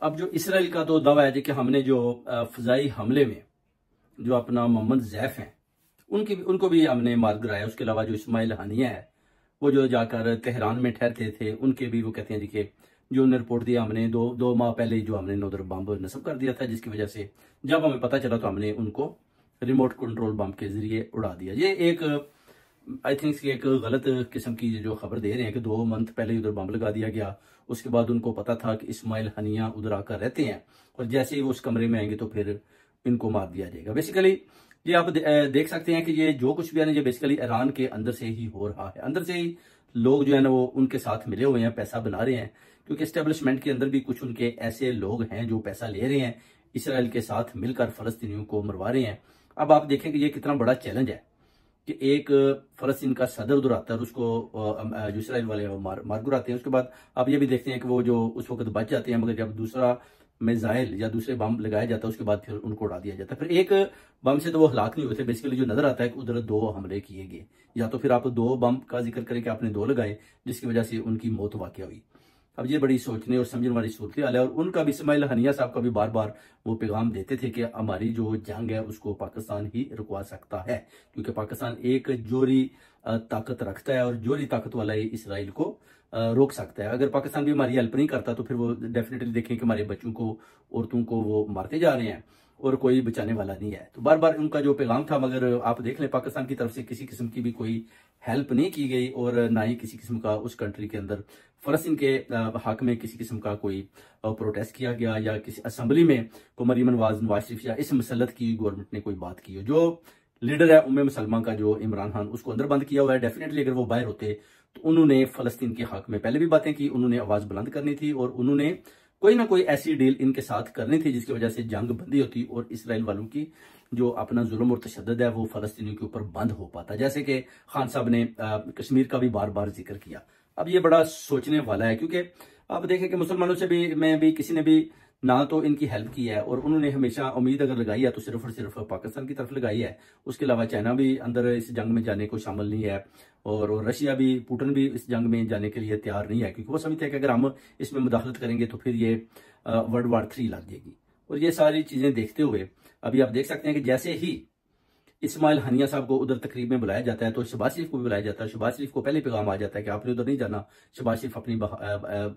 अब जो इसराइल का तो दावा है कि हमने जो फजाई हमले में जो अपना मोहम्मद जैफ हैं उनको भी हमने मार गिराया। उसके अलावा जो इस्माइल हानिया है वो जो जाकर तेहरान में ठहरते थे उनके भी वो कहते हैं जी कि जो उन्होंने रिपोर्ट दिया हमने दो माह पहले जो हमने उधर बम नस्ब कर दिया था, जिसकी वजह से जब हमें पता चला तो हमने उनको रिमोट कंट्रोल बम के जरिए उड़ा दिया। ये एक आई थिंक एक गलत किस्म की जो खबर दे रहे हैं कि 2 मंथ पहले उधर बम लगा दिया गया। उसके बाद उनको पता था कि इस्माइल हनिया उधर आकर रहते हैं और जैसे ही वो उस कमरे में आएंगे तो फिर इनको मार दिया जाएगा। बेसिकली ये आप देख सकते हैं कि ये जो कुछ भी है ना ये बेसिकली ईरान के अंदर से ही हो रहा है। अंदर से ही लोग जो है ना वो उनके साथ मिले हुए हैं, पैसा बना रहे हैं, क्योंकि एस्टेब्लिशमेंट के अंदर भी कुछ उनके ऐसे लोग हैं जो पैसा ले रहे हैं, इसराइल के साथ मिलकर फलस्तीनियों को मरवा रहे हैं। अब आप देखें कि ये कितना बड़ा चैलेंज है कि एक फलस्तीन का सदर उधर आता है और उसको जो इसराइल वाले मार गिराते हैं। उसके बाद आप ये भी देखते हैं कि वो जो उस वक्त बच जाते हैं, मगर जब दूसरा मिसाइल या दूसरे बम लगाया जाता है उसके बाद फिर उनको उड़ा दिया जाता है। फिर एक बम से तो वो हलाक नहीं होते। बेसिकली जो नजर आता है कि उधर 2 हमले किए गए, या तो फिर आप 2 बम का जिक्र करें कि आपने 2 लगाए जिसकी वजह से उनकी मौत वाकई हुई। अब ये बड़ी सोचने और समझने वाली सूरत हाल है। और उनका भी इस्माइल हनिया साहब का भी बार बार वो पैगाम देते थे कि हमारी जो जंग है उसको पाकिस्तान ही रुकवा सकता है, क्योंकि पाकिस्तान एक जोरी ताकत रखता है और जोरी ताकत वाला ही इसराइल को रोक सकता है। अगर पाकिस्तान भी हमारी हेल्प नहीं करता तो फिर वो डेफिनेटली देखें कि हमारे बच्चों को, औरतों को वो मारते जा रहे हैं और कोई बचाने वाला नहीं है। तो बार बार उनका जो पैगाम था, मगर आप देख लें पाकिस्तान की तरफ से किसी किस्म की भी कोई हेल्प नहीं की गई और ना ही किसी किस्म का उस कंट्री के अंदर फलस्तीन के हक में किसी किस्म का कोई प्रोटेस्ट किया गया, या किसी असम्बली में को मरीम नवाज शरीफ या इस मसलत की गवर्नमेंट ने कोई बात की हो। जो लीडर है उम्मे मुसलमान का जो इमरान खान, उसको अंदर बंद किया हुआ है। डेफिनेटली अगर वो बाहर होते तो उन्होंने फलस्तीन के हक में पहले भी बातें की, उन्होंने आवाज बुलंद करनी थी और उन्होंने कोई ना कोई ऐसी डील इनके साथ करनी थी जिसकी वजह से जंग बंदी होती और इसराइल वालों की जो अपना जुल्म और तशद्दुद है वो फलस्तीनियों के ऊपर बंद हो पाता। जैसे कि खान साहब ने कश्मीर का भी बार बार जिक्र किया। अब ये बड़ा सोचने वाला है, क्योंकि आप देखें कि मुसलमानों से भी में भी किसी ने भी ना तो इनकी हेल्प की है और उन्होंने हमेशा उम्मीद अगर लगाई है तो सिर्फ और सिर्फ पाकिस्तान की तरफ लगाई है। उसके अलावा चाइना भी अंदर इस जंग में जाने को शामिल नहीं है और रशिया भी, पुतिन भी इस जंग में जाने के लिए तैयार नहीं है, क्योंकि वो समझते हैं कि अगर हम इसमें मुदाखलत करेंगे तो फिर ये वर्ल्ड वार 3 लग जाएगी। और ये सारी चीजें देखते हुए अभी आप देख सकते हैं कि जैसे ही इस्माइल हनिया साहब को उधर तकरीब में बुलाया जाता है तो शहबाज शरीफ को भी बुलाया जाता है। शहबाज शरीफ को पहले पैगाम आ जाता है कि आपने उधर नहीं जाना। शहबाज शरीफ अपनी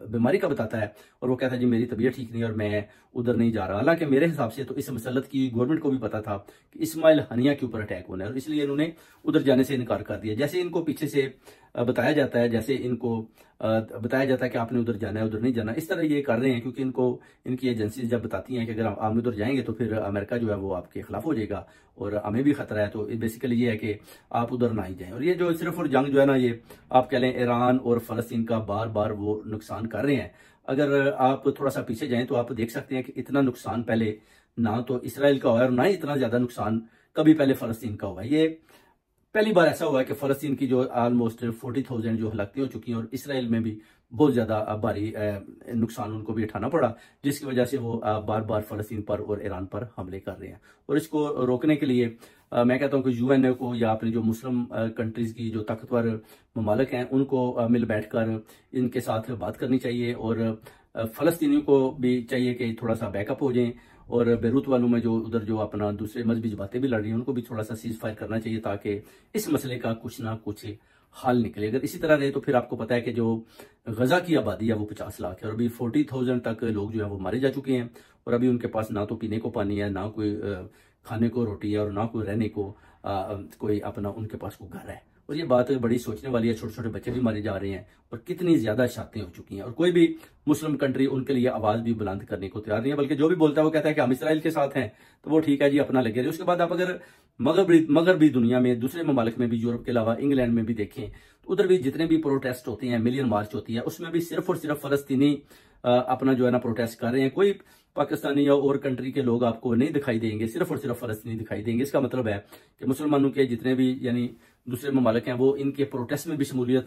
बीमारी का बताता है और वो कहता है जी मेरी तबीयत ठीक नहीं और मैं उधर नहीं जा रहा। हालांकि मेरे हिसाब से तो इस मसलत की गवर्नमेंट को भी पता था कि इस्माइल हनिया के ऊपर अटैक होना है और इसलिए इन्होंने उधर जाने से इनकार कर दिया। जैसे इनको पीछे से बताया जाता है, जैसे इनको बताया जाता है कि आपने उधर जाना है, उधर नहीं जाना, इस तरह ये कर रहे हैं क्योंकि इनको इनकी एजेंसी जब बताती हैं कि अगर आप उधर जाएंगे तो फिर अमेरिका जो है वो आपके खिलाफ हो जाएगा और हमें भी खतरा है। तो बेसिकली ये है कि आप उधर ना ही जाएं। और ये जो सिर्फ और जंग जो है ना, ये आप कह लें ईरान और फलस्तीन का बार बार वो नुकसान कर रहे हैं। अगर आप थोड़ा सा पीछे जाएं तो आप देख सकते हैं कि इतना नुकसान पहले ना तो इसराइल का हुआ है और ना ही इतना ज्यादा नुकसान कभी पहले फलस्तीन का हुआ है। ये पहली बार ऐसा हुआ है कि फलस्तीन की जो ऑलमोस्ट 40,000 जो हलाकतें हो चुकी हैं और इसराइल में भी बहुत ज्यादा भारी नुकसान उनको भी उठाना पड़ा, जिसकी वजह से वो बार बार फलस्तीन पर और ईरान पर हमले कर रहे हैं। और इसको रोकने के लिए मैं कहता हूं कि यूएनए को या अपनी जो मुस्लिम कंट्रीज की जो ताकतवर ममालिक हैं उनको मिल बैठकर इनके साथ बात करनी चाहिए और फलस्तीनियों को भी चाहिए कि थोड़ा सा बैकअप हो जाएं और बेरूत वालों में जो उधर जो अपना दूसरे मजहबी जमातें भी लड़ रही हैं उनको भी थोड़ा सा सीज फायर करना चाहिए ताकि इस मसले का कुछ ना कुछ हल निकले। अगर इसी तरह रहे तो फिर आपको पता है कि जो गजा की आबादी है वो 50 लाख है और अभी 40,000 तक लोग जो है वो मारे जा चुके हैं और अभी उनके पास ना तो पीने को पानी है, ना कोई खाने को रोटी है और ना कोई रहने को कोई अपना उनके पास को घर है। और ये बात बड़ी सोचने वाली है। छोटे छोटे बच्चे भी मारे जा रहे हैं और कितनी ज्यादा शादियां हो चुकी हैं और कोई भी मुस्लिम कंट्री उनके लिए आवाज भी बुलंद करने को तैयार नहीं है, बल्कि जो भी बोलता है वो कहता है कि हम इसराइल के साथ हैं तो वो ठीक है जी अपना लगे रहे। उसके बाद आप अगर मगरबी दुनिया में दूसरे ममालिक में भी, यूरोप के अलावा इंग्लैंड में भी देखें तो उधर भी जितने भी प्रोटेस्ट होते हैं, मिलियन मार्च होती है, उसमें भी सिर्फ और सिर्फ फलस्तीनी अपना जो है ना प्रोटेस्ट कर रहे हैं। कोई पाकिस्तानी या और कंट्री के लोग आपको नहीं दिखाई देंगे, सिर्फ और सिर्फ फलस्तीनी दिखाई देंगे। इसका मतलब है कि मुसलमानों के जितने भी यानी दूसरे ममालिक हैं वो इनके प्रोटेस्ट में भी शमूलियत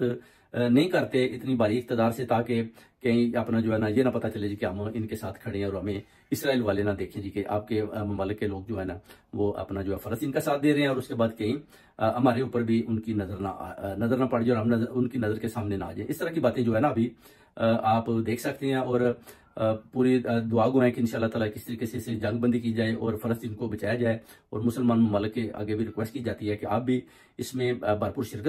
नहीं करते इतनी बारीक इक़्तिदार से, ताकि कहीं अपना जो है ना ये ना पता चले जी कि हम इनके साथ खड़े हैं और हमें इसराइल वाले ना देखें जी कि आपके ममालिक के लोग जो है ना वो अपना जो है फ़लस्तीन का साथ दे रहे हैं, और उसके बाद कहीं हमारे ऊपर भी उनकी नज़र ना पड़ जाए और हम उनकी नज़र के सामने ना आ जाए। इस तरह की बातें जो है ना अभी आप देख सकते हैं। और पूरी दुआ गो है कि इंशाअल्लाह ताला किस तरीके से इसे जंगबंदी की जाए और फ़लस्तीन को बचाया जाए। और मुसलमान ममालिक के आगे भी रिक्वेस्ट की जाती है कि आप भी इसमें भरपूर शिरकत